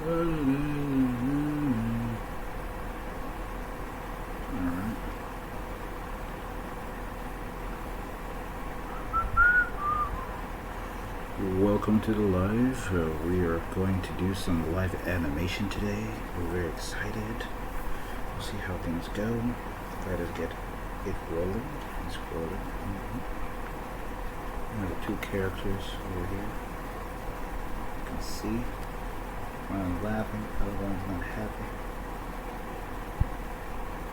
Alright. Welcome to the live. We are going to do some live animation today. We're very excited. We'll see how things go. Try to get it rolling and scrolling. The two characters over here. You can see one's laughing, the other one's not happy.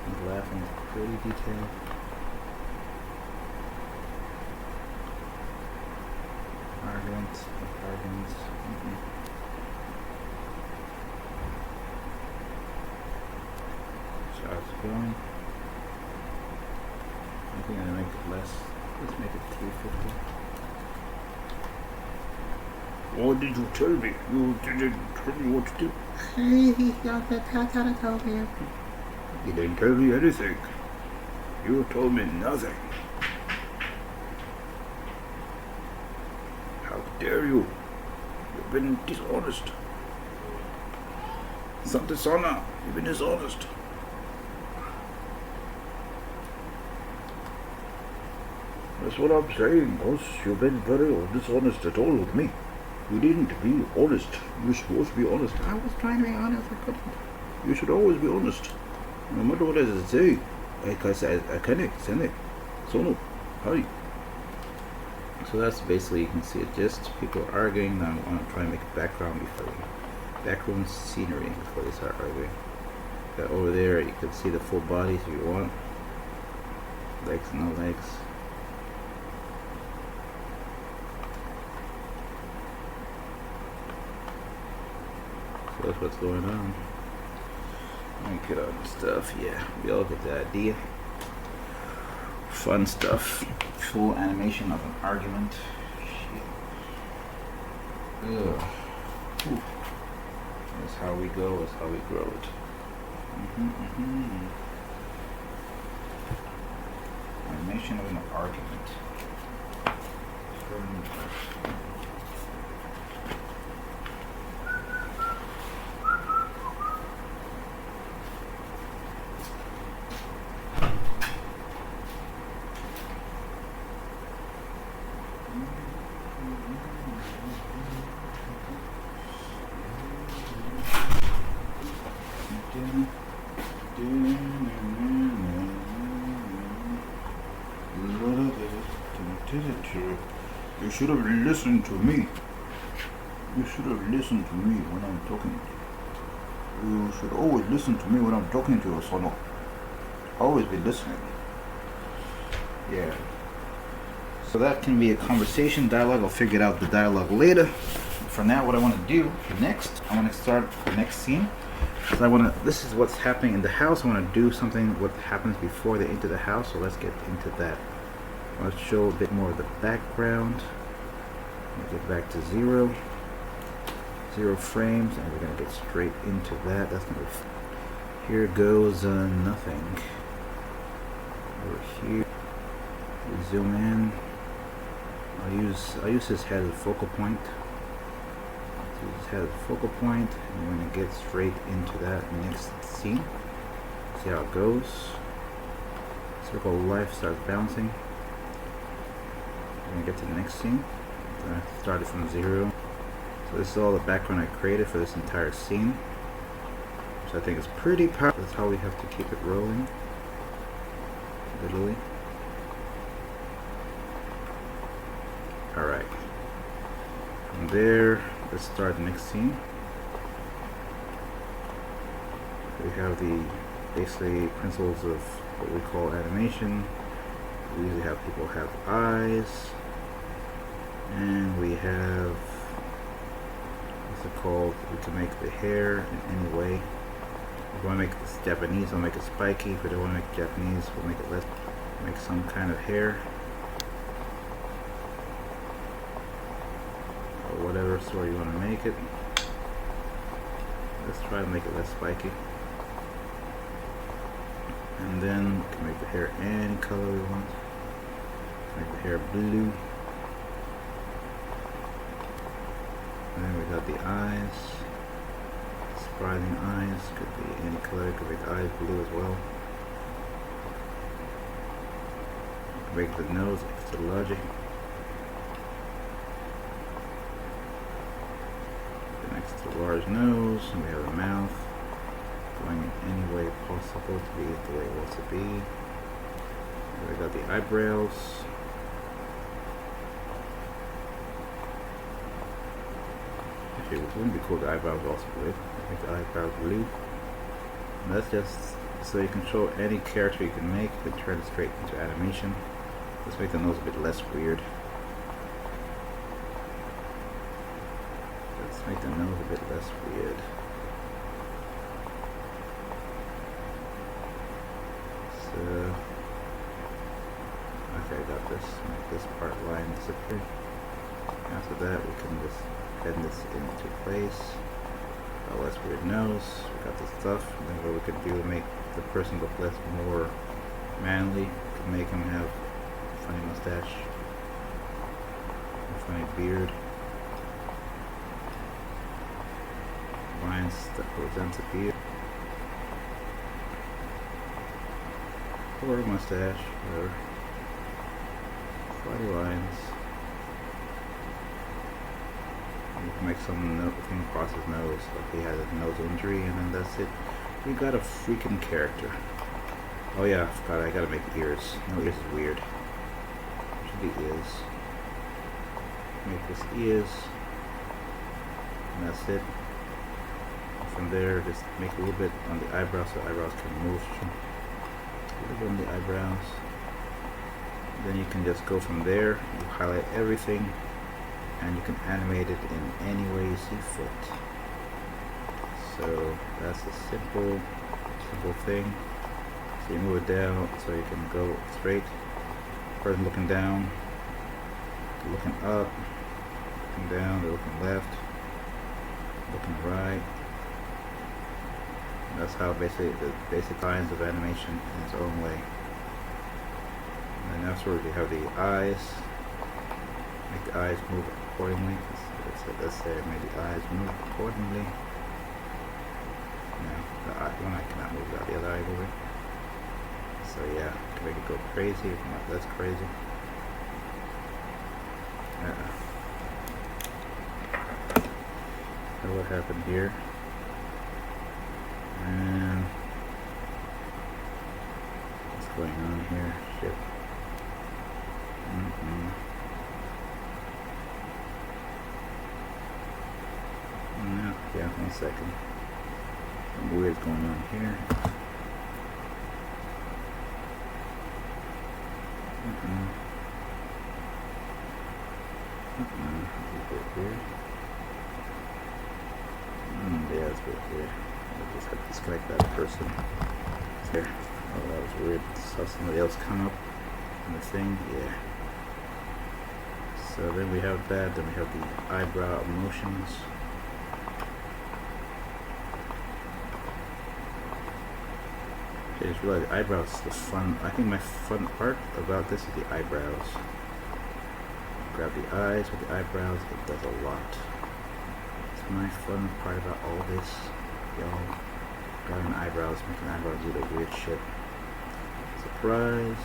He's laughing is pretty detailed. Arguments. So how's it going? I think I'm gonna make it less. Let's make it 350. What did you tell me? You didn't tell me what to do. You didn't tell me anything. You told me nothing. How dare you? You've been dishonest. Some dishonor. You've been dishonest. That's what I'm saying, boss. You've been very dishonest at all with me. You didn't be honest. You're supposed to be honest. I was trying to be honest. I couldn't. You should always be honest. No matter what I say. I can't send it. So no. Hi. So that's basically, you can see it just people arguing. Now I want to try and make a background scenery before they start arguing. Over there you can see the full body if you want. Legs, no legs. So that's what's going on. Let me get on stuff. Yeah, we all get the idea. Fun stuff. Full animation of an argument. Shit. Ugh. Ooh. That's how we go. That's how we grow it. Animation of an argument. You should have listened to me. You should have listened to me when I'm talking to you. You should always listen to me when I'm talking to you, Sono. Always be listening. Yeah. So that can be a conversation, dialogue. I'll figure out the dialogue later. For now, what I want to do next, I want to start the next scene. So this is what's happening in the house. I want to do something what happens before they enter the house. So let's get into that. I want to show a bit more of the background. Get back to 0 frames, and we're going to get straight into that. That's going to here goes nothing. Over here, we zoom in. I'll use his head as a focal point. His head as a focal point, and we're going to get straight into that next scene. See how it goes. Circle of life starts bouncing. We're going to get to the next scene. I started from 0. So this is all the background I created for this entire scene. So I think it's pretty powerful. That's how we have to keep it rolling. Literally. Alright. From there, let's start the next scene. We have the basically principles of what we call animation. We usually have people have eyes. And we have, what's it called? We can make the hair in any way. If we want to make this Japanese, we'll make it spiky. If we don't want to make it Japanese, we'll make it less, make some kind of hair. Or whatever sort you want to make it. Let's try to make it less spiky. And then we can make the hair any color we want. Make the hair blue. And then we got the eyes. Surprising eyes, could be any color, could make the eyes blue as well. Make the nose extra large. An extra large nose, and we have a mouth going in any way possible to be the way it wants to be. We got the eyebrows. Actually, it wouldn't be cool. The eyebrows also blue. Make the eyebrows blue. And that's just so you can show any character you can make. You can turn it straight into animation. Let's make the nose a bit less weird. Let's make the nose a bit less weird. So, okay, I got this. Make this part line disappear. After that, we can just bend this into place. A less weird nose. We got this stuff. And then what we can do to make the person look more manly, we can make him have funny mustache, a funny beard, lines that represents a beard, or a mustache, or funny lines. You can make some thing across his nose, like he has a nose injury, and then that's it. We got a freaking character. Oh yeah, I forgot, I gotta make ears. No, ears is weird. The ears. Make this ears, and that's it. And from there, just make a little bit on the eyebrows so the eyebrows can move. A little bit on the eyebrows. Then you can just go from there. You highlight everything, and you can animate it in any way you see fit. So that's a simple thing. So you move it down so you can go straight. Person looking down, looking up, looking down, they're looking left, looking right. And that's how basically the basic lines of animation in its own way. And then afterwards you have the eyes. Make the eyes move accordingly. Let's say I made the eyes move accordingly. Now the one eye cannot move without the other eye moving. So yeah, can make it go crazy, if not less crazy. So what happened here? And what's going on here? Shit. No, yeah, 1 second. Some weird's going on here. That's a bit weird. Yeah, it's a bit weird. I just have to disconnect that person. There. Oh, that was weird. Saw somebody else come up on the thing. Yeah. So then we have that. Then we have the eyebrow motions. I just realized the eyebrows is the fun. I think my fun part about this is the eyebrows. Grab the eyes with the eyebrows, it does a lot. It's my fun part about all this, y'all. Grabbing eyebrows, making eyebrows do the weird shit. Surprise.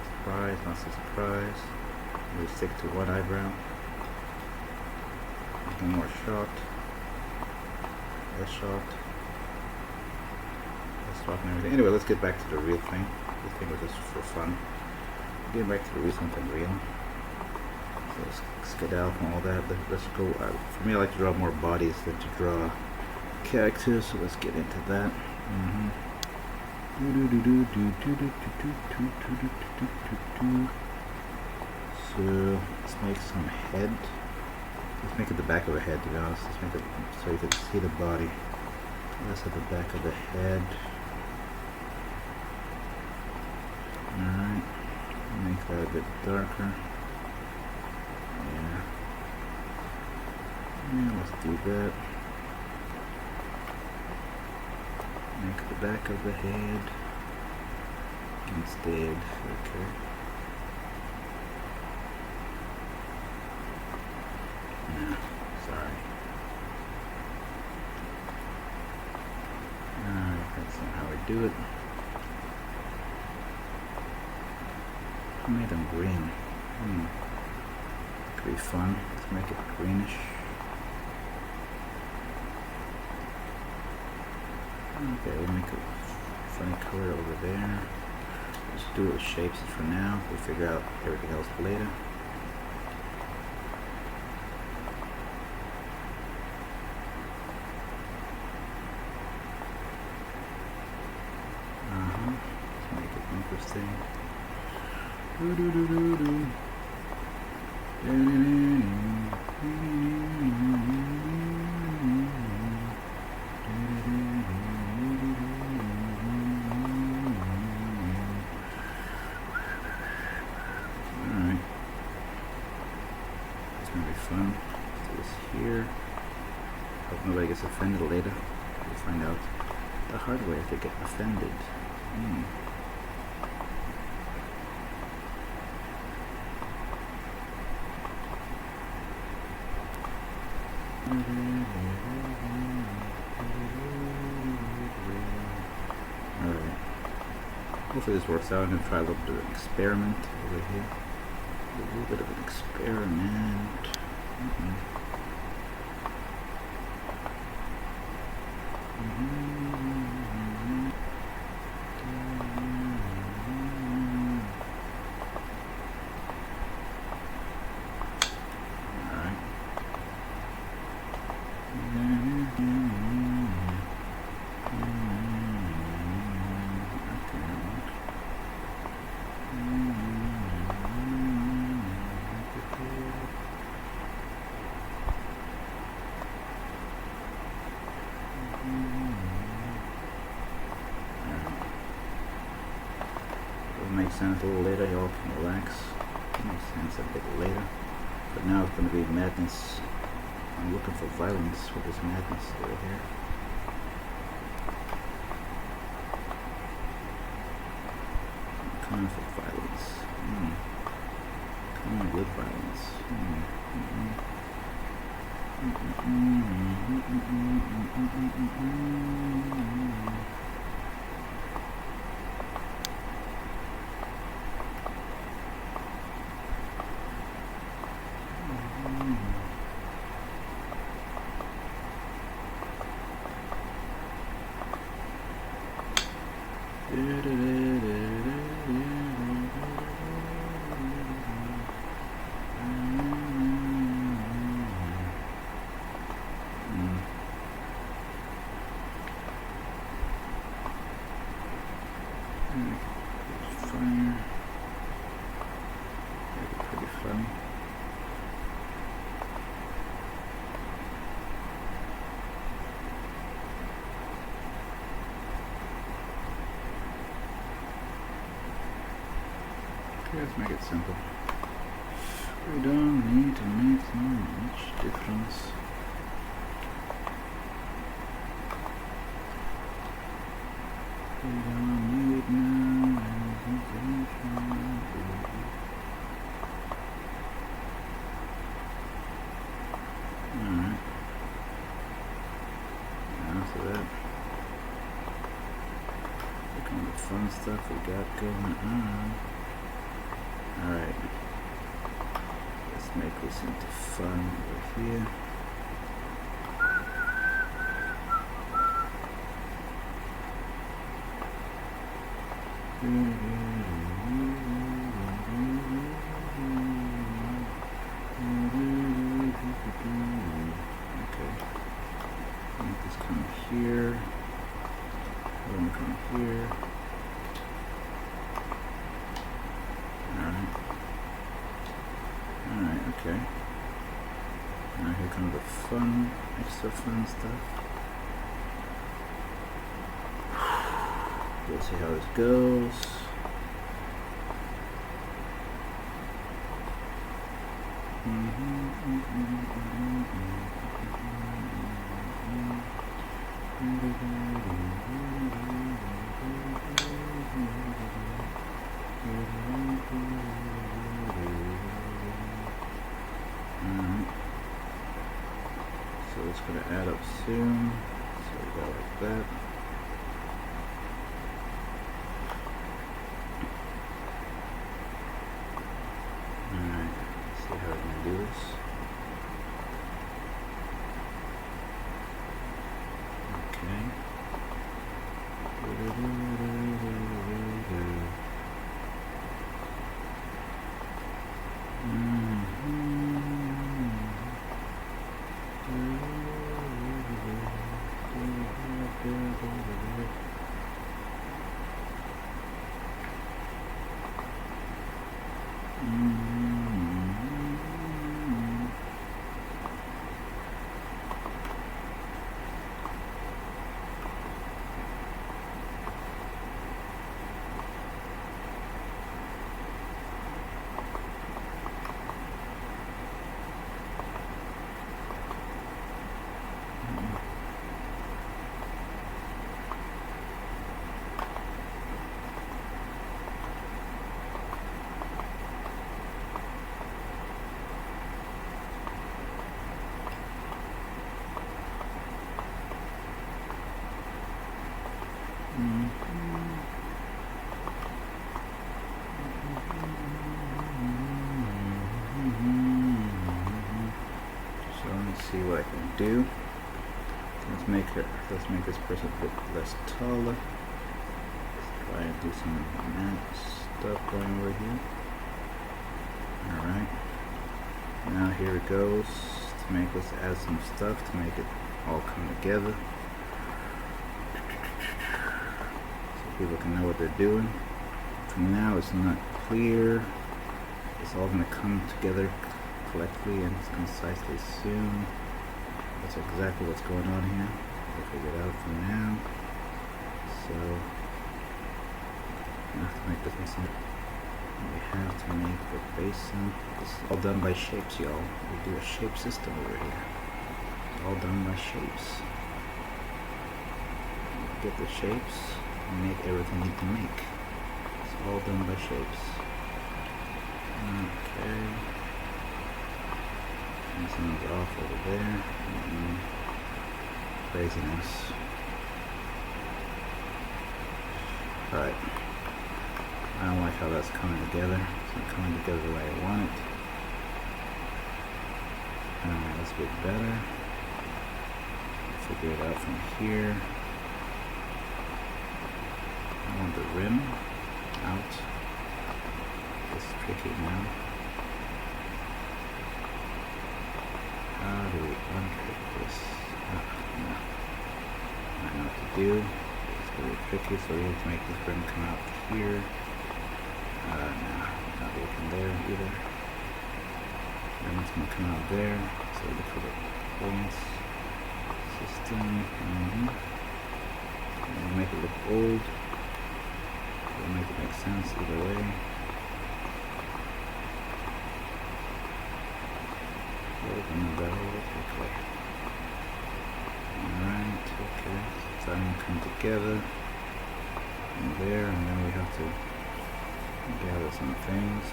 Surprise, not so surprise. We stick to one eyebrow. One more shot. Less shot. And everything. Anyway, let's get back to the real thing. This thing was just for fun. Getting back to the real something real. So let's skedaddle from all that. Let's go. For me, I like to draw more bodies than to draw characters. So let's get into that. So let's make some head. Let's make it the back of a head. To be honest, let's make it so you can see the body. That's at the back of the head. Alright, make that a bit darker. Yeah, let's do that. Make the back of the head instead. Okay. No, sorry. do it. I made them green. Could be fun. Let's make it greenish. Okay, we'll make a funny color over there. Let's do it with shapes for now. We'll figure out everything else later. Let's make it interesting. Alright. It's gonna be fun. Let's do this here. Hope nobody gets offended later. We'll find out the hard way if they get offended. Alright. Hopefully this works out. I'm going to try a little bit of an experiment over here. A little bit of an experiment. Makes sense a little later, y'all can relax. It makes sense a bit later. But now it's going to be madness. I'm looking for violence with this madness over here. I'm coming for violence. Coming with violence. Fire. That'd be pretty funny. Okay, let's make it simple. We don't need to make so much difference. We don't need no Alright. After that, look at the fun stuff we got going on. Alright. Let's make this into fun over here. Okay. Make this come here. One come here. Alright, okay. Now here comes the fun, extra fun stuff. We'll see how this goes. So it's going to add up soon. So we got like that. let me see what I can do. Let's make this person a bit less taller. Let's try and do some matte stuff going over here. Alright. Now here it goes. Let's add some stuff to make it all come together. So people can know what they're doing. For now it's not clear. It's all going to come together collectively and concisely soon. That's exactly what's going on here. We'll figure it out for now. So we have to make this basin. We have to make the basin. This is all done by shapes, y'all. We do a shape system over here. It's all done by shapes. Get the shapes and make everything you can make. It's all done by shapes. Okay. This one's off over there. Craziness. Alright. I don't like how that's coming together. It's not coming together the way I want it. That's a bit better. Figure it out from here. I want the rim out. It's tricky now. How do we untrick this? No. I know what to do. It's going to be tricky, so we have to make this rim come out here. No, not working there either. Rim's going to come out there. So look for the points. System. We'll make it look old. We'll make it make sense either way. Alright, okay. So I'm going to come together and there, and then we have to gather some things.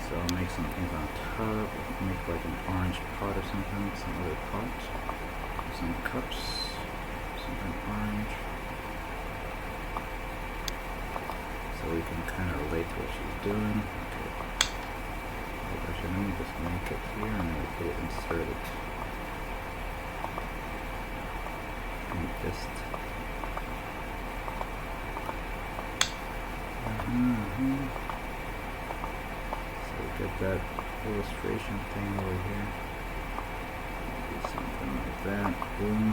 So I'll make some things on top. I'll make like an orange pot or something, some other pot, some cups, something orange. So we can kind of relate to what she's doing. Okay. Actually, let me just make it here and then we put it inserted. And just. So we get that illustration thing over here. Do something like that. Boom.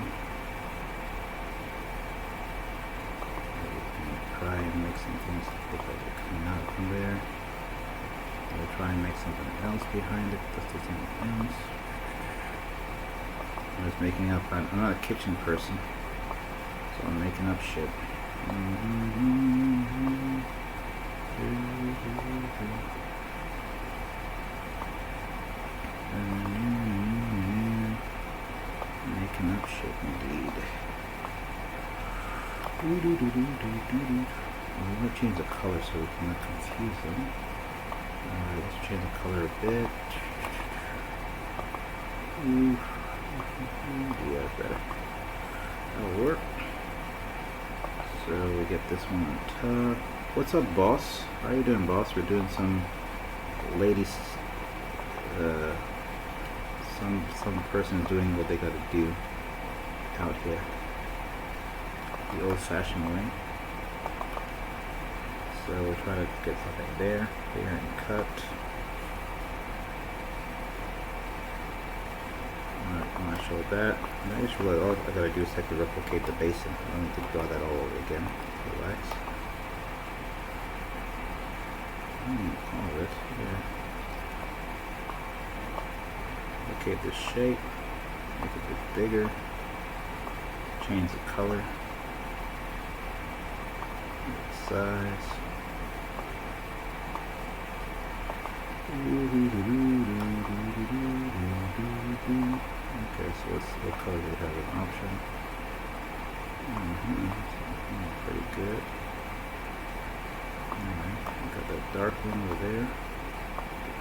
Try and make some things look like they're coming out from there. We'll try and make something else behind it, just the same things. I'm just making up. I'm not a kitchen person, so I'm making up shit. Making up shit indeed. We're going to change the color so we can not confuse them. Alright, let's change the color a bit. Yeah, better. That'll work. So we get this one on top. What's up, boss? How you doing, boss? We're doing some ladies. Some person is doing what they gotta do out here. The old-fashioned way. So we'll try to get something there, and cut. Alright, I want to show that. And I just realized all I gotta do is have to replicate the basin. I don't need to draw that all over again. Relax. All this, yeah. Replicate this shape, make it a bit bigger, change the color. Size. Okay, so what color do we have as an option? Pretty good. Alright, we got that dark one over there.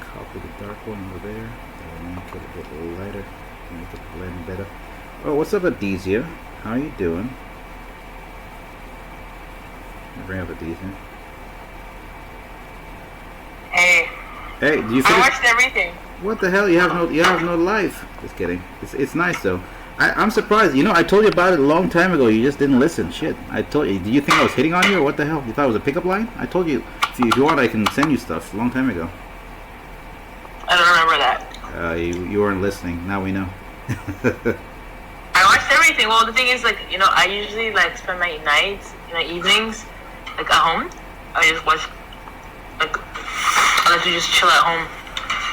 Copy the dark one over there. That'll make it a bit lighter, make it blend better. Oh, what's up, Adizia? How you doing? Bring up Adizia. Hey. Hey, do you I finish? watched everything. What the hell? You have no life. Just kidding. It's nice though. I'm surprised. You know, I told you about it a long time ago. You just didn't listen. Shit. I told you. Do you think I was hitting on you or what the hell? You thought it was a pickup line? I told you. If you want, I can send you stuff a long time ago. I don't remember that. You weren't listening. Now we know. I watched everything. Well, the thing is, like, you know, I usually like spend my nights, my evenings, like at home. I just watch, like, I like to just chill at home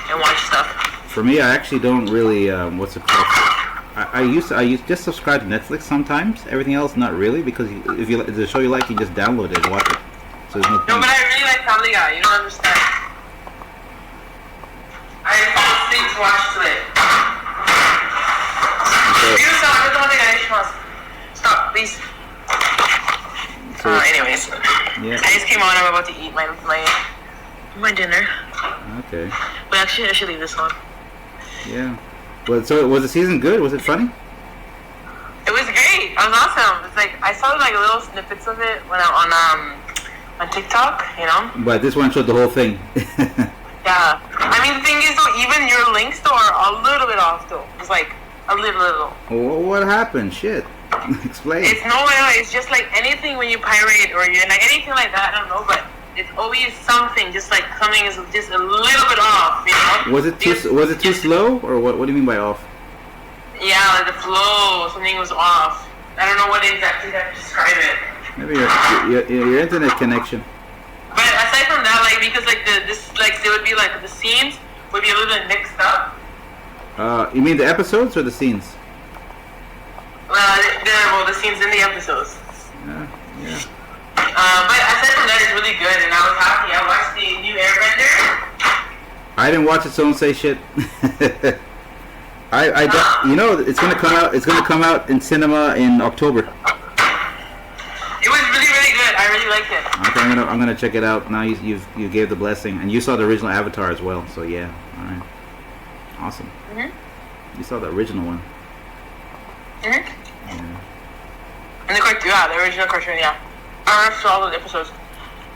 and watch stuff. For me, I actually don't really. What's it called? I used to just subscribe to Netflix sometimes. Everything else, not really, because if the show you like, you just download it and watch it. So there's no point. No, but I really like Family Guy. You don't understand. I fall asleep to watch today. You stop. I don't think I should stop, please. So, anyways, yeah. I just came on. I'm about to eat my dinner. Okay. But actually, I should leave this on. Yeah. Well, so was the season good? Was it funny? It was great. It was awesome. It's like I saw like little snippets of it when I'm on TikTok. You know. But this one showed the whole thing. Yeah. I mean, the thing is, though, even your links though are a little bit off though. It's like a little. What happened? Shit. Explain. It's no. It's just like anything when you pirate or you like anything like that. I don't know, but it's always something. Just like something is just a little bit off. You know. Was it too slow or what? What do you mean by off? Yeah, like the flow. Something was off. I don't know what exactly to describe it. Maybe your internet connection. But aside from that, like because like there would be like the scenes would be a little bit mixed up. You mean the episodes or the scenes? The scenes in the episodes. Yeah. But aside from that, it's really good, and I was happy. I watched the new Airbender. I didn't watch it, so don't say shit. You know, it's gonna come out. It's gonna come out in cinema in October. It was really, really good. I really liked it. Okay, I'm gonna check it out. Now you gave the blessing, and you saw the original Avatar as well. So yeah, all right, awesome. Mhm. You saw the original one. Mhm. Yeah. And the original cartoon, yeah. I watched all the episodes.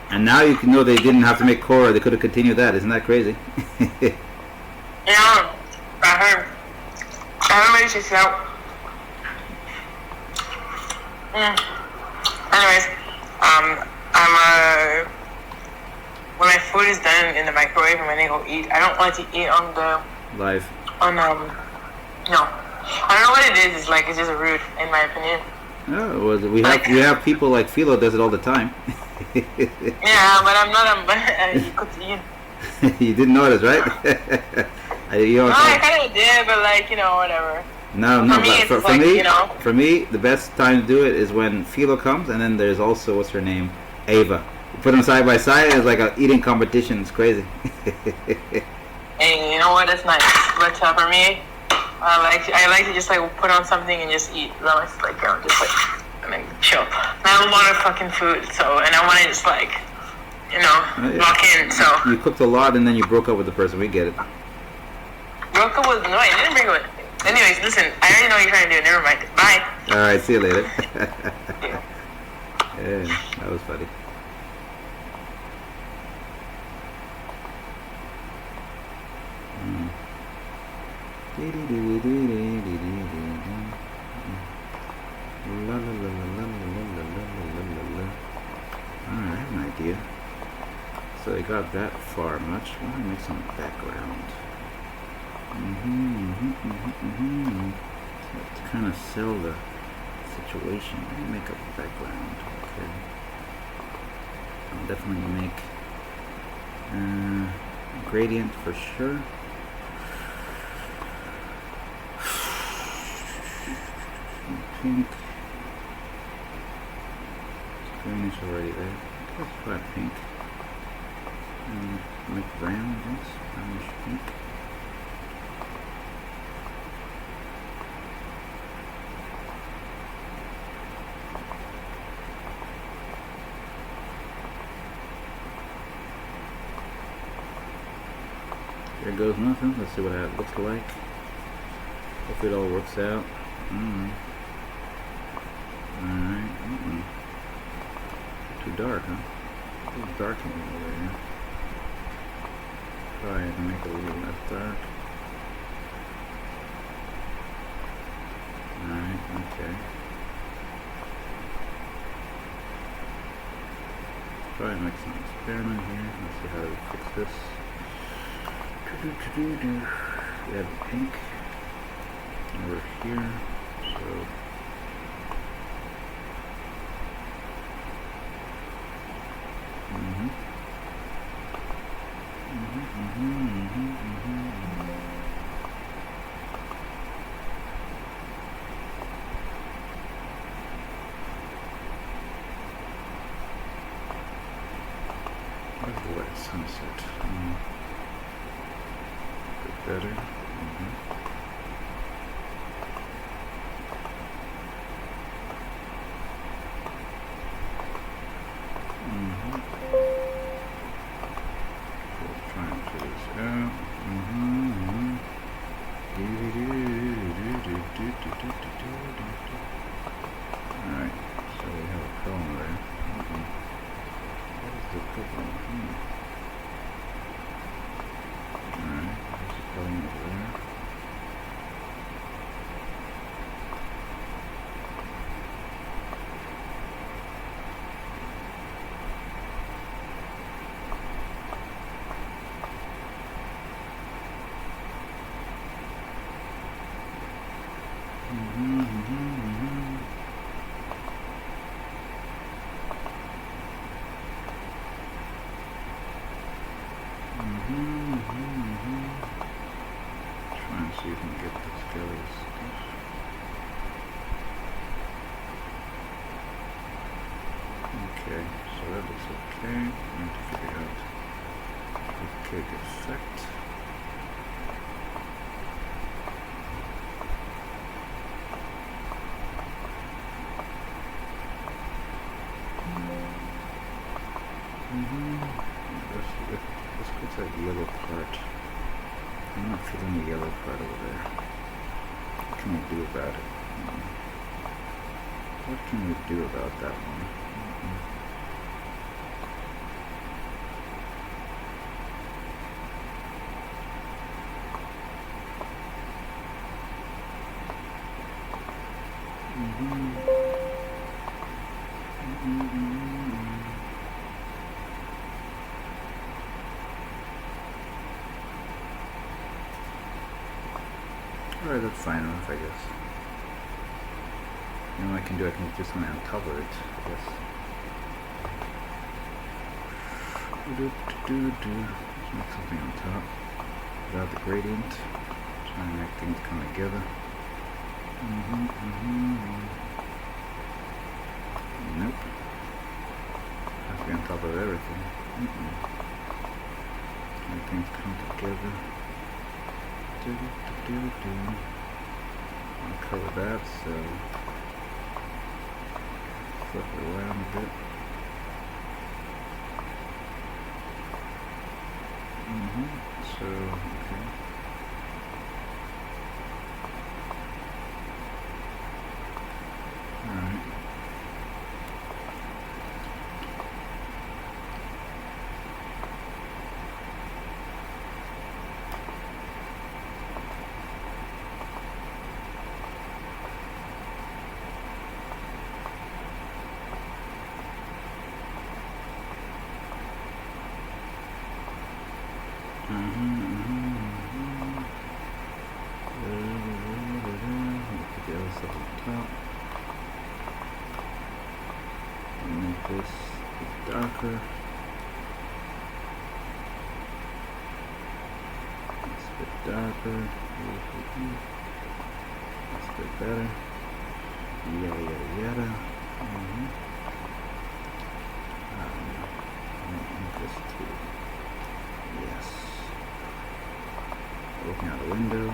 And now you can know they didn't have to make Korra. They could have continued that. Isn't that crazy? Yeah, I heard. I haven't really checked it out. Anyways, when my food is done in the microwave and when I go eat, I don't like to eat on the Live. No. I don't know what it is. It's like it's just rude, in my opinion. Oh, well, we have people like Philo does it all the time. Yeah, but I'm not you could eat. You didn't notice, right? No, I kind of did, but like, whatever. No, For me, it's for like, me, for me, the best time to do it is when Philo comes, and then there's also what's her name, Ava. You put them side by side, and it's like an eating competition. It's crazy. And you know what? That's nice. But for me, I like to just like put on something and just eat. Just like just like and then chill. And I have a lot of fucking food, and I want to just like lock in. So you cooked a lot, and then you broke up with the person. We get it. broke up with I didn't break up with. Anyways, listen, I already know what you're trying to do. Never mind. Bye. All right, see you later. Yeah. Yeah, that was funny. Alright, I have an idea. So they got that far much. Why don't I make some background? So to kind of sell the situation, let me make a background. Okay. I'll definitely make gradient for sure. Pink. Green is already there. Let's try pink. Make brown, I guess. Brownish pink. There goes nothing. Let's see what that looks like. Hope it all works out. Alright. Too dark, huh? Too dark over here. try and make it a little less dark. Alright, okay. Try and make some experiment here. Let's see how we fix this. We have pink over here, so where's the white sunset? A bit better. Let's try and figure this out. Alright, so we have a problem there. What is the problem? Alright, there's a problem over there. Try and see if we can get this guy's stuff. Okay, so that looks okay. I need to figure out the cake effect. Let's put that yellow part. I'm not feeling the yellow part over there. What can we do about it? What can we do about that one? Alright, that's fine enough, I guess. You know what I can do? I can do something on top of it, I guess. Let's make something on top without the gradient. Try and make things come together. Nope. Has to be on top of everything. Make things come together. I'll cover that, so flip it around a bit. So, okay. Alright. Put the other stuff on top. And make this a bit darker. It's a bit darker. That's a bit better. Yada yada yada. This too. Yes. Looking out the window, and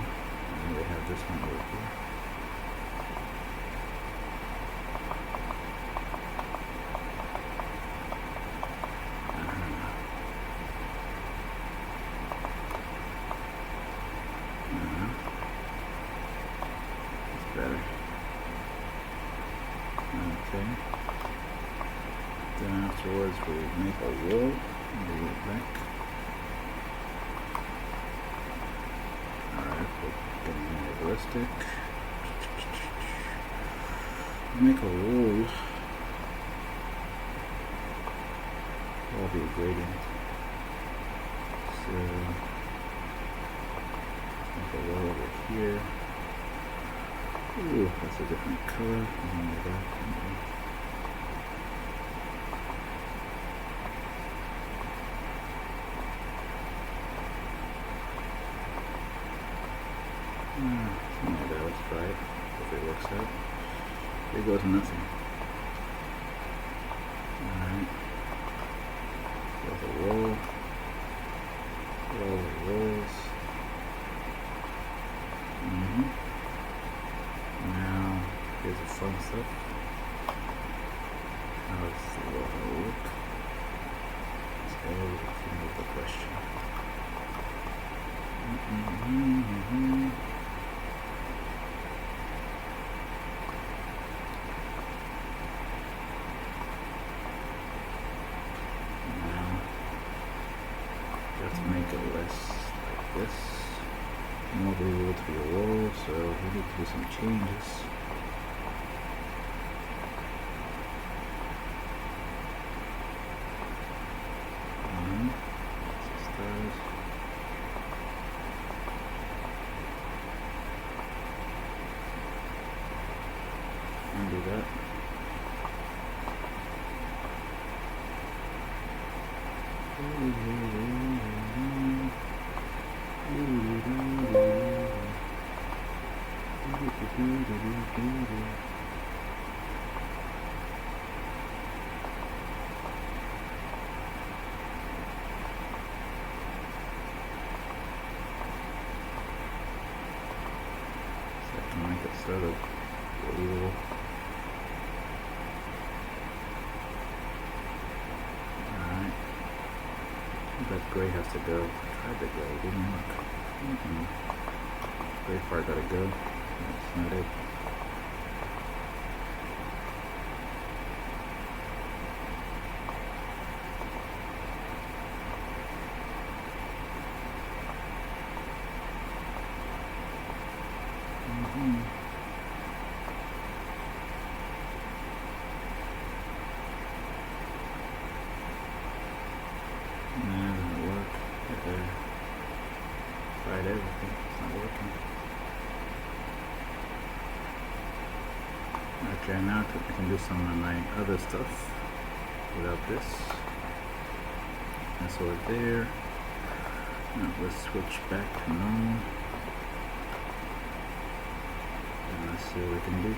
then we have this one over here. It's better. Okay. Then afterwards we make a wall and move it back. ballistic. Make a wall. That'll be a gradient. So make a wall over here. Ooh, that's a different color. Something like that. Let's try it. If it works out. There goes nothing. Alright. There's a roll. Rolls. Now, here's the fun stuff. How's the water look? That's everything with the question. Let's make it less like this. More able to be a wall, so we need to do some changes. Undo that. So I can make it sort of believable. Alright. That gray has to go. Tried the gray, didn't work. Gray part gotta go. That's not it. Tried everything, it's not working. Okay, now I can do some of my other stuff without this. That's over there. Now let's switch back to normal. And let's see what we can do.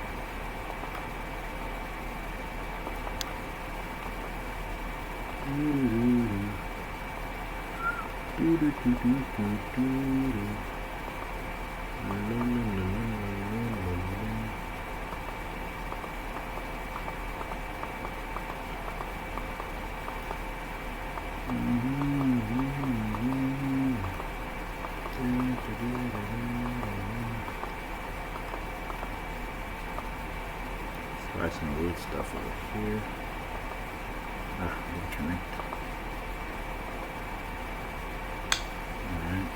Try some weird stuff over here. Reconnect. Alright.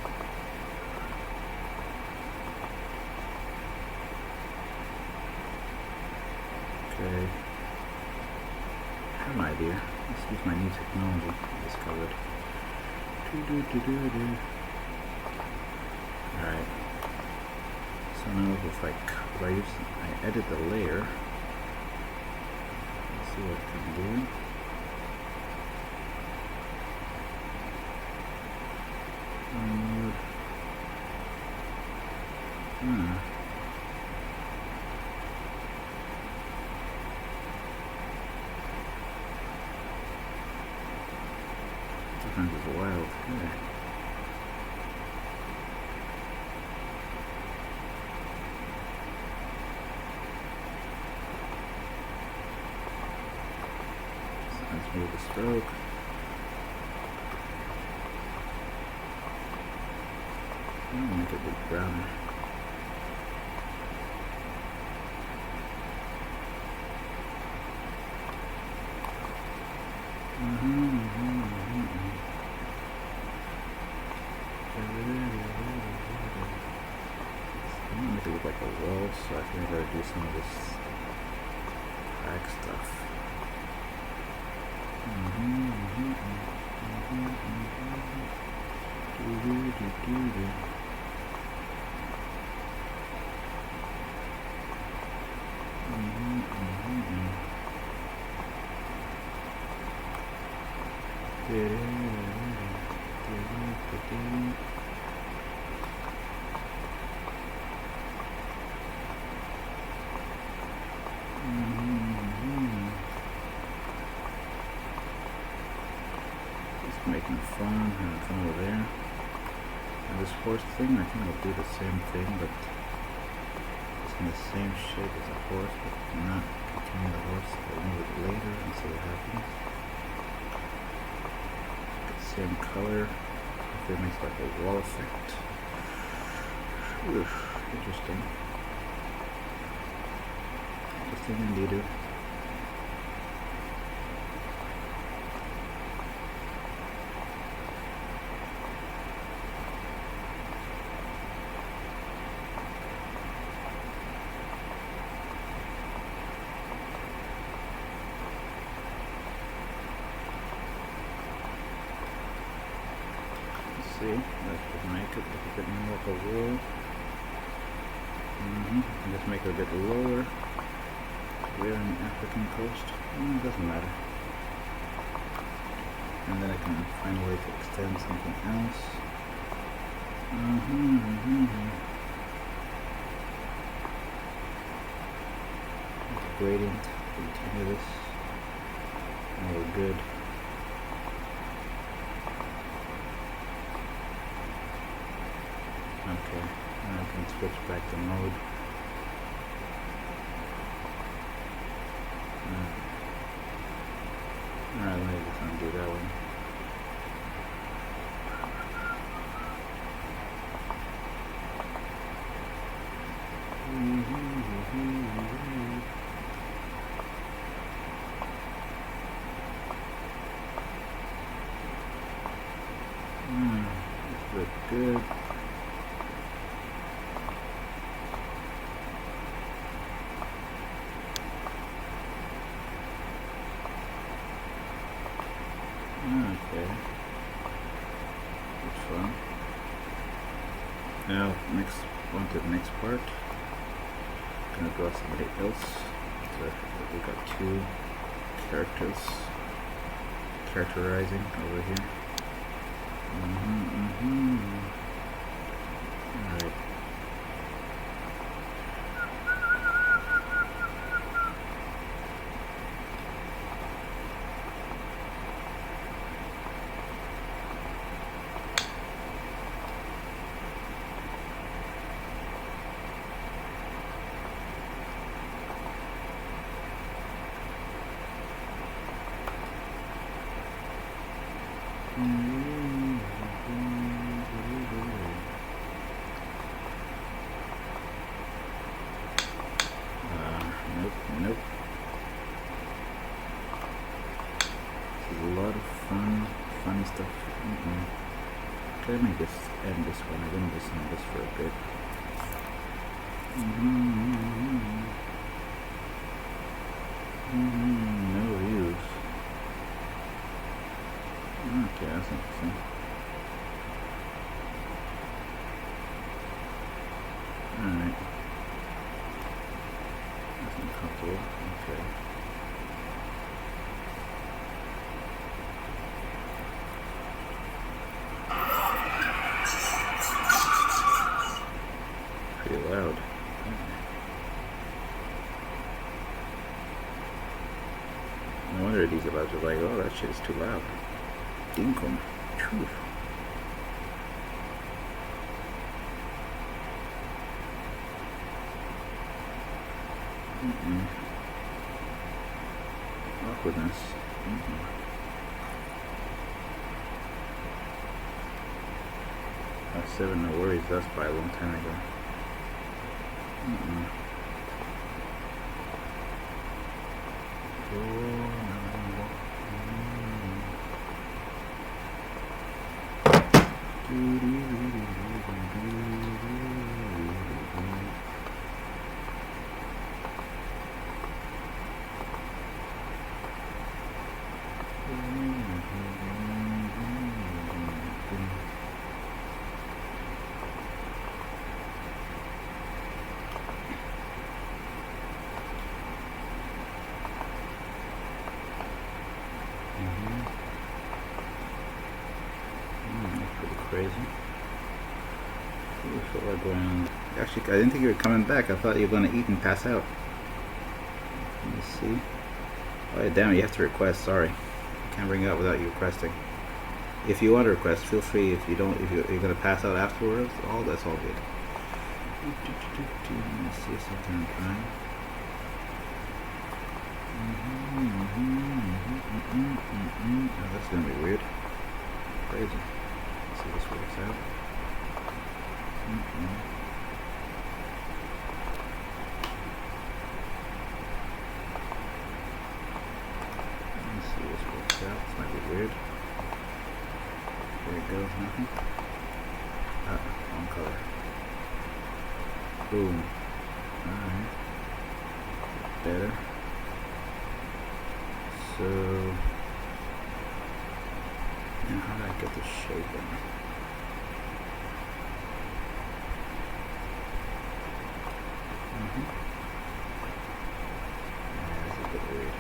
Okay. I have an idea. Let's use my new technology I discovered. Alright. So now if I edit the layer, let's see what I can do. Sometimes it's wild. Yeah. So let's move the stroke. I'll make it a bit browner. make it look like a wall, so I think I gotta do some of this black stuff. Just making fun, having fun over there. And this horse thing, I think I'll do the same thing, but it's in the same shape as a horse, but not continuing the horse. I'll move it later and see what happens. Same color, if it makes like a wall effect. Oof, interesting. Interesting indeed. See, that should make it look a bit more like a wall. Just make it a bit lower. We're on the African coast. It doesn't matter. And then I can find a way to extend something else. Gradient. Continue this. And we're good. Okay, and I can switch back to mode. Alright, let me just undo that one. This looks good. Okay, that's fun. Now, on to the next part. I'm gonna draw somebody else. So we got two characters characterizing over here. Alright. Nope. This is a lot of funny stuff. Okay, let me just end this one. I'm going to listen to this for a bit. No views. Okay, that's interesting. Alright. That's uncomfortable. Okay. Pretty loud. No wonder these labs are like, oh, that shit is too loud. Dinkum. Phew. Awkwardness. That's 7, no worries, that's by a long time ago. What was going on? Actually, I didn't think you were coming back. I thought you were going to eat and pass out. Let me see. Oh, yeah, damn it, you have to request. Sorry. I can't bring it up without you requesting. If you want to request, feel free. If you don't, if you're going to pass out afterwards, that's all good. Let me see something I'm trying. Oh, that's going to be weird. Crazy. Let's see if this works out. Let's see if this works out. This might be weird. There it goes, nothing. Wrong color. Boom. Alright. Better. So, now how do I get the shape in? Yeah, that's a bit weird.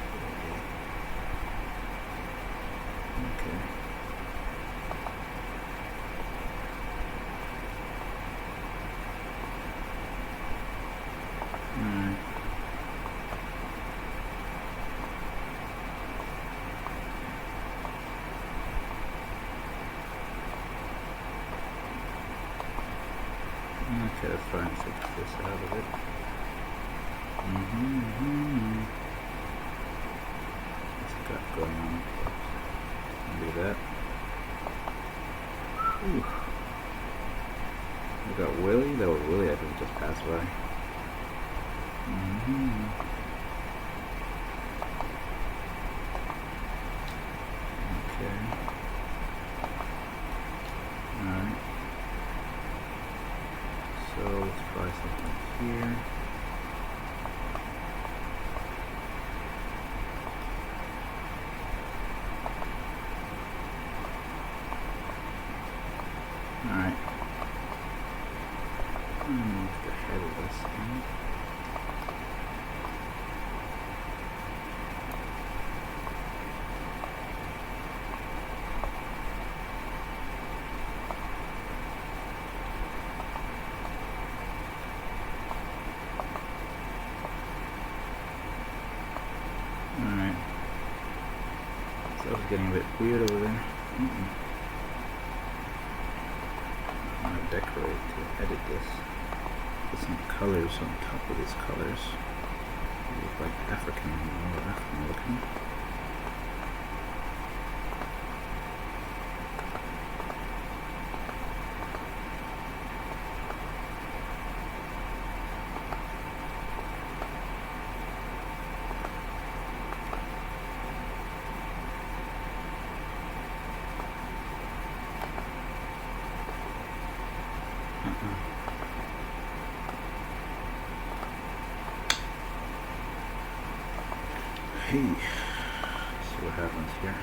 Okay. Alright. Okay, let's try and fix this out of it. What's it got going on? Do that. Ooh. We got Willie. That was Willie, I think, just passed by. Okay. Alright. So let's try something here. Alright. Move the head of this thing. Alright. Stuff's getting a bit weird over there. I'm going to decorate to edit this. Put some colors on top of these colors. They look like more African looking. Hey, let's see what happens here.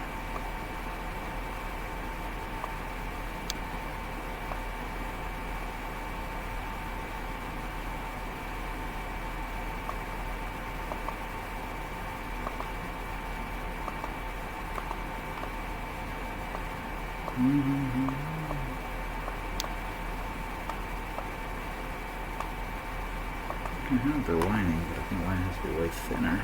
I have the lining, but I think the line has to be way thinner.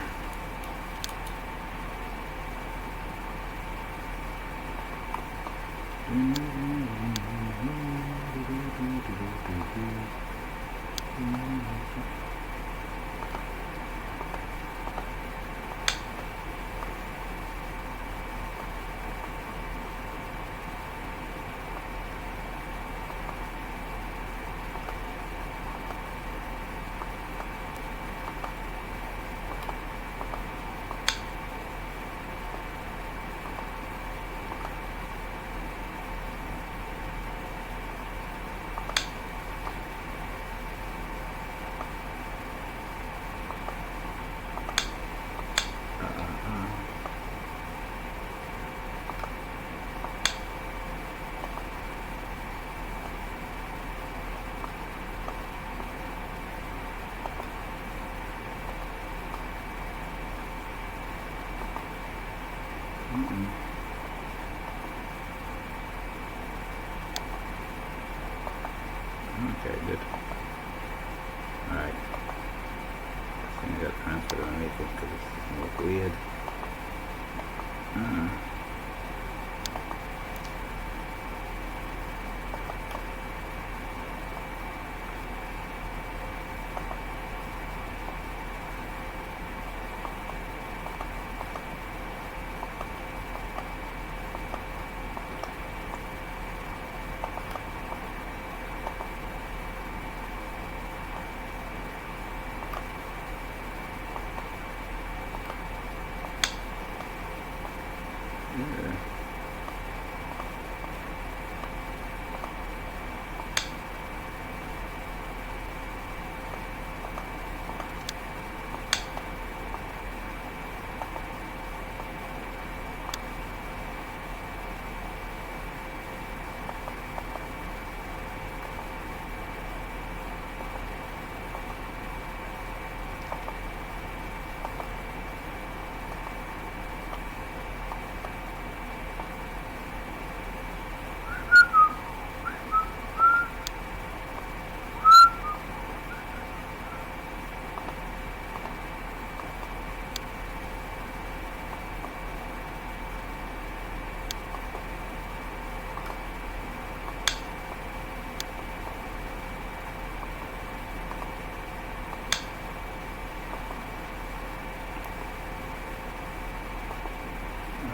Okay, good. Alright. I think I got transferred underneath it because it's gonna look weird. Yeah.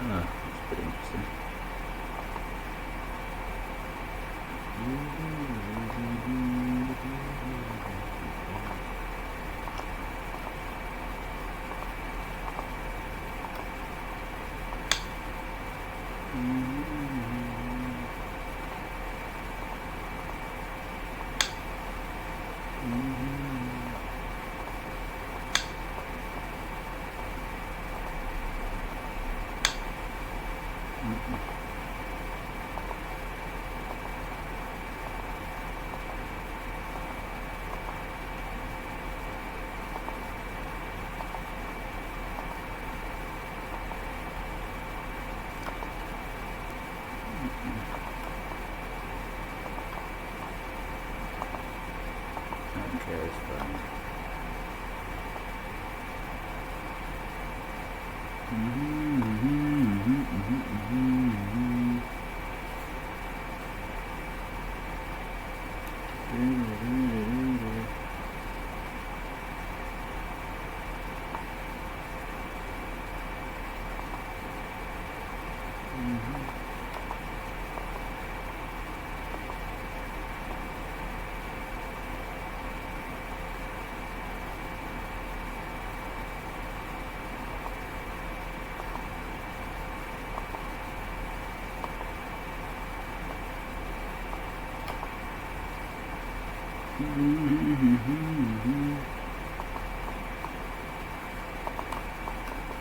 That's pretty interesting. Okay, that's fine.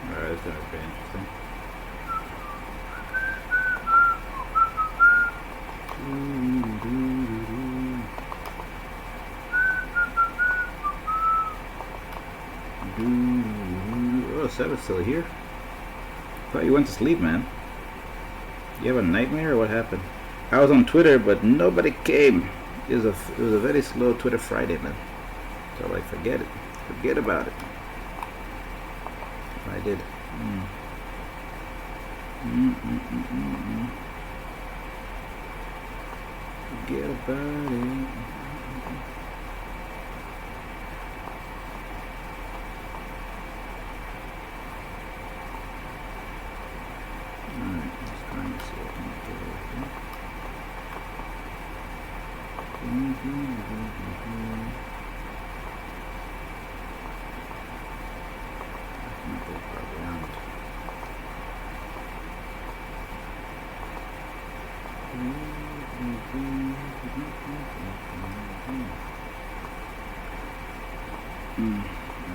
Alright, that's gonna be interesting. Oh, Seven's still here. Thought you went to sleep, man. You have a nightmare or what happened? I was on Twitter, but nobody came. It was a very slow Twitter Friday, man. So like, forget it. Forget about it. I did. Forget about it. Alright, let's try and see what I can do here.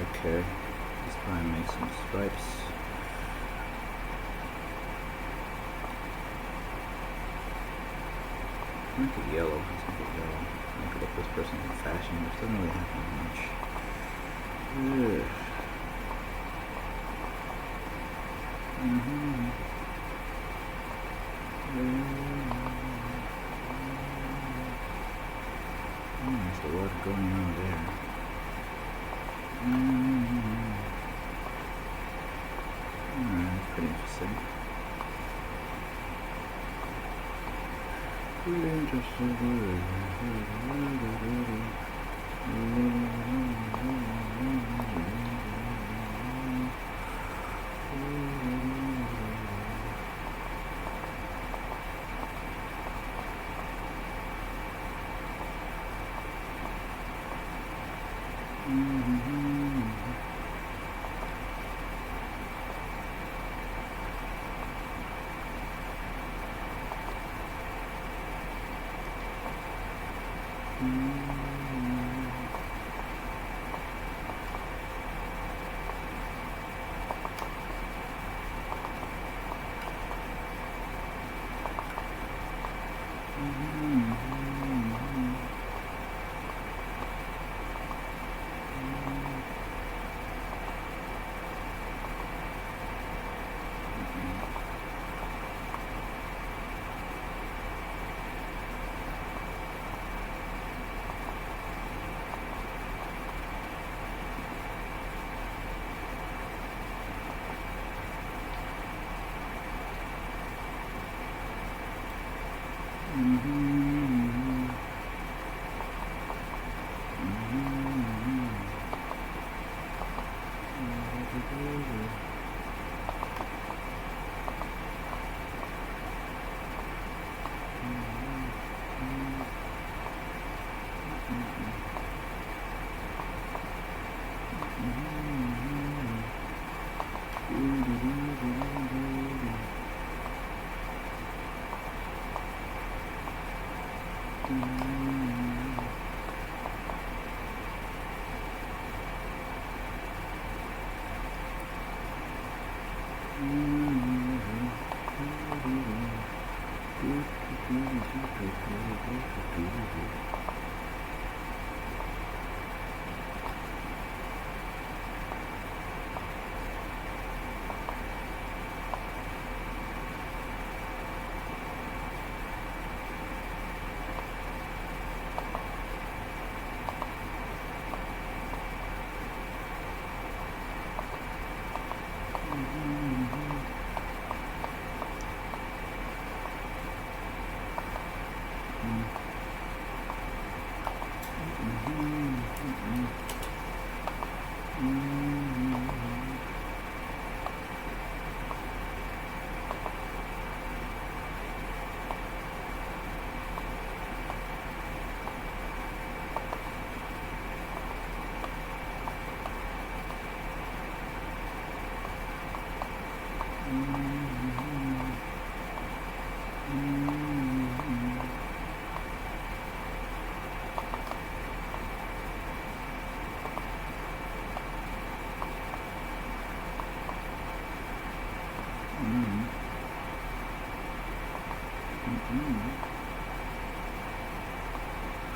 Okay, let's try and make some stripes. Make it yellow. Let's make it yellow. I could look this person in fashion, which doesn't really happen much. There's a lot going on there. Pretty interesting. Pretty interesting.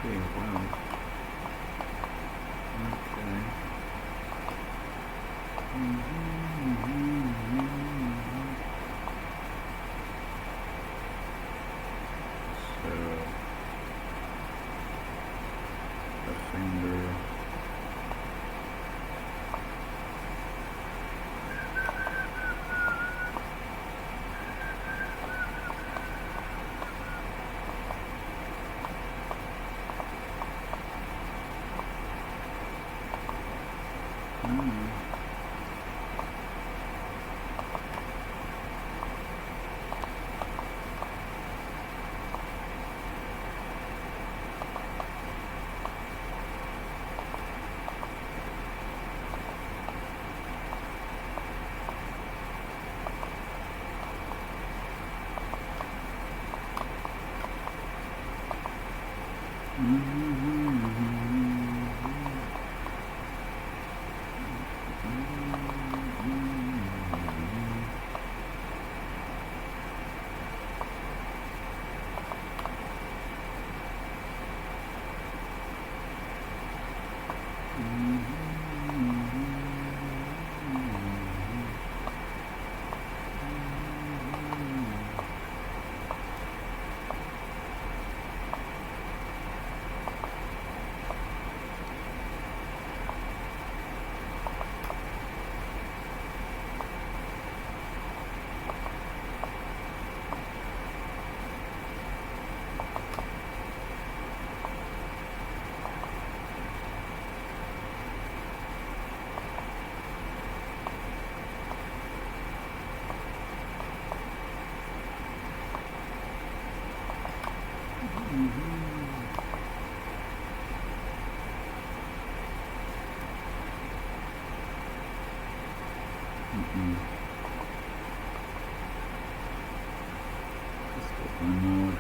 Pretty well. Okay. So the finger. Just get one more.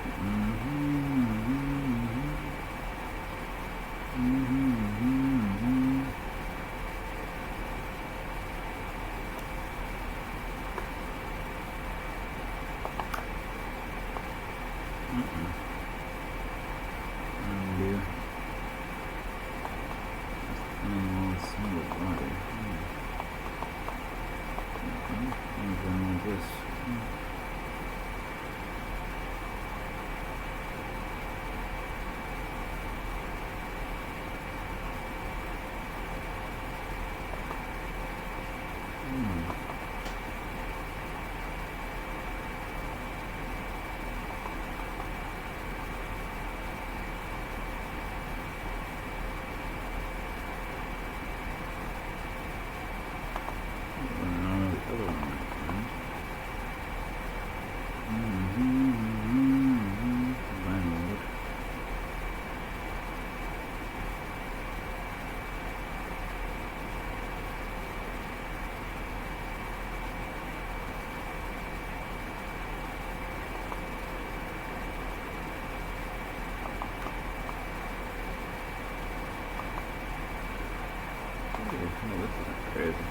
Crazy.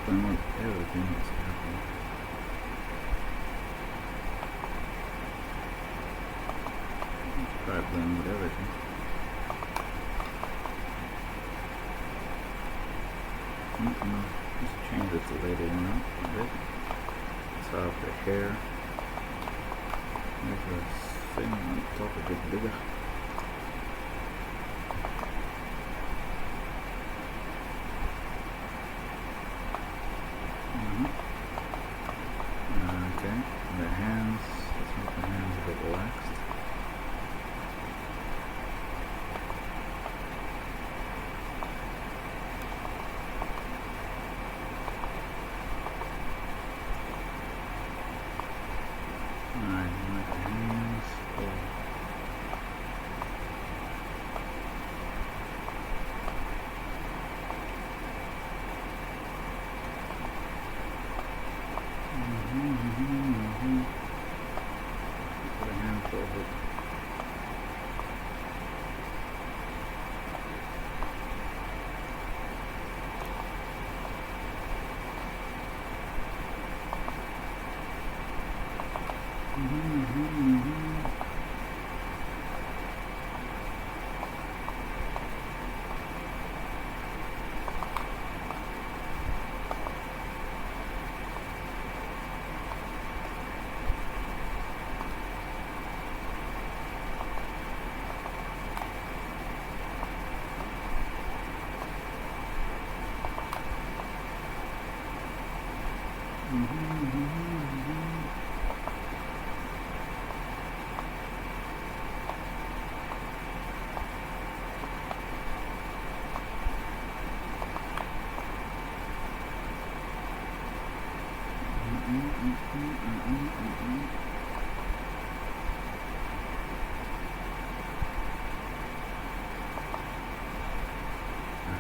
Done with everything that's happening. Probably done with everything. Just change it to later one up a bit. Start off the hair. Make the thing on top a bit bigger. Okay, the hands, let's make the hands a bit relaxed. Alright, make the hands full. Put a handful of it.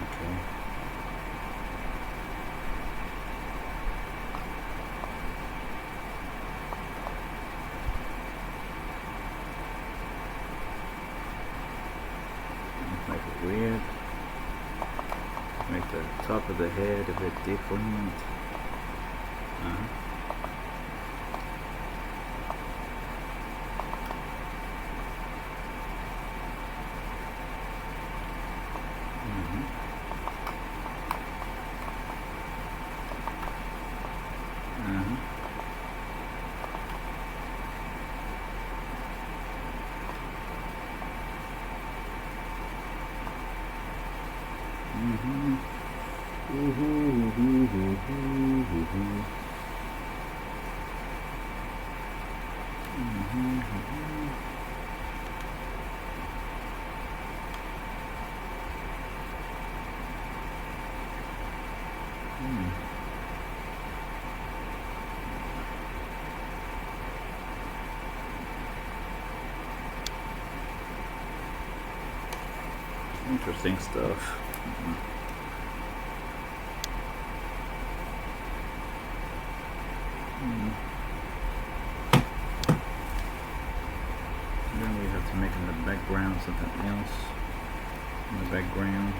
Okay. Make it weird. Make the top of the head a bit different. Interesting stuff. Then we have to make in the background something else in the background.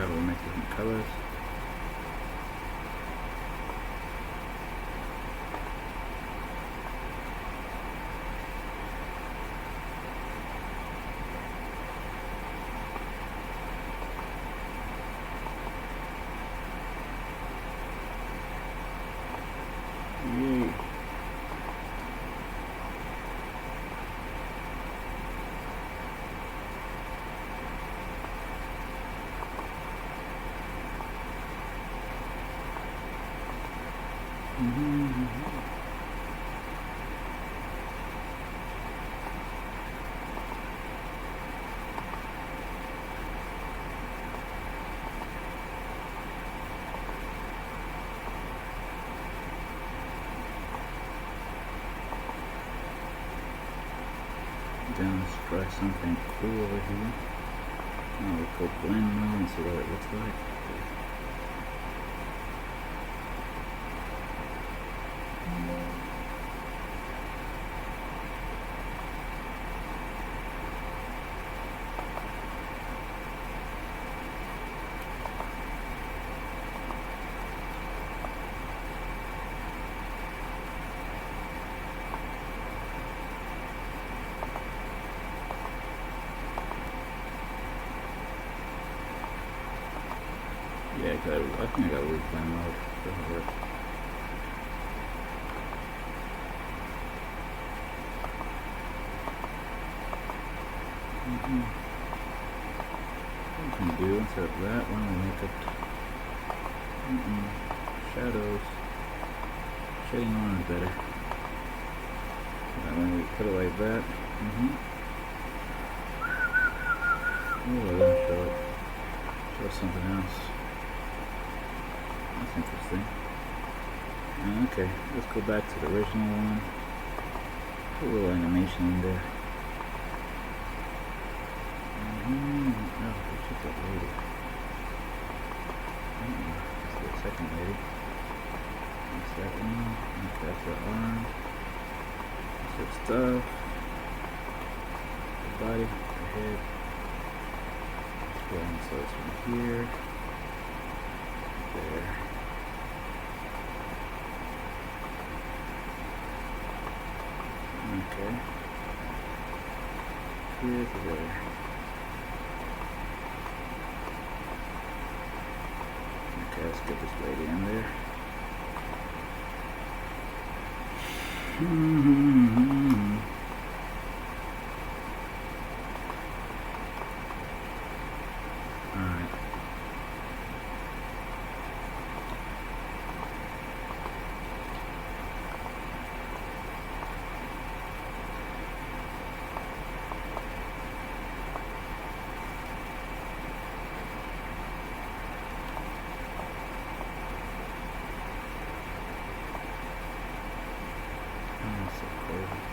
We'll make different colors. Yay. Then let's try something cool over here. Now we put blend mode and see what it looks like. Yeah, I think I got a weak blend mode. Doesn't work. What we can do instead of that one, we make it shadows. Shading on is better. And when we put it like that, oh, I didn't show it. Show something else. That's interesting. Okay, let's go back to the original one. Put a little animation in there. Oh, she's that lady. That's the second lady. That's that one. That's her arm. That's her stuff. Her body, her head. Let's go and so it's from here. There. Okay. Here to there. Okay, let's get this lady in there. Alright. So crazy.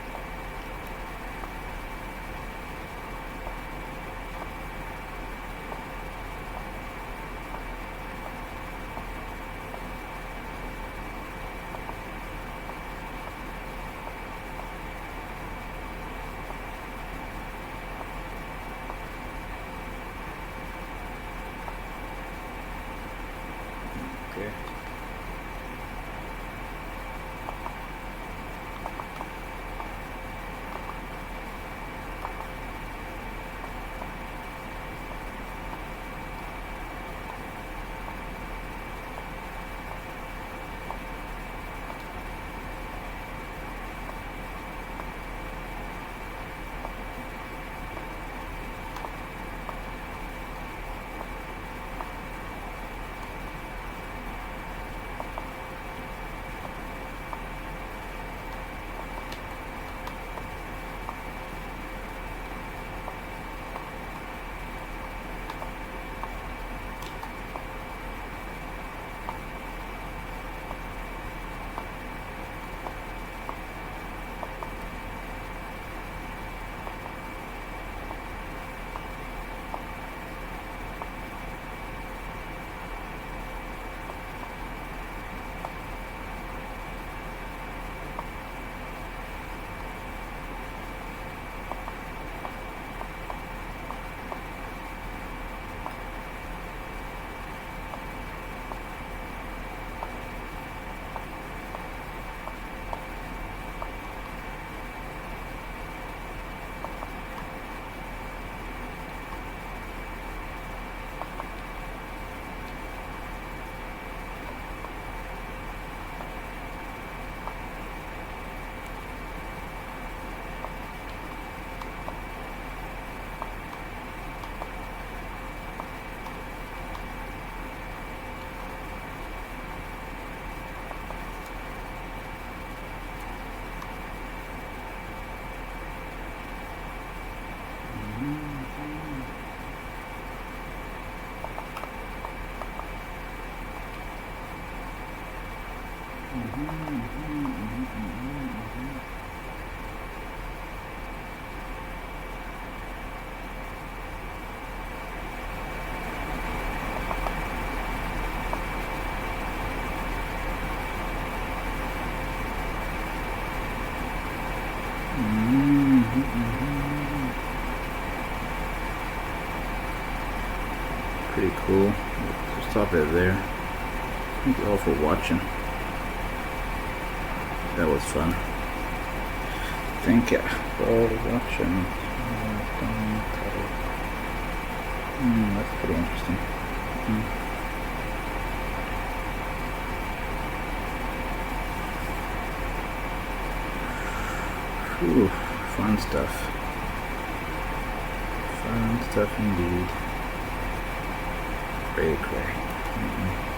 pretty cool. We'll stop it there. Thank you all for watching. That was fun. Thank you for watching. That's pretty interesting. Ooh, fun stuff. Fun stuff indeed. Very cool.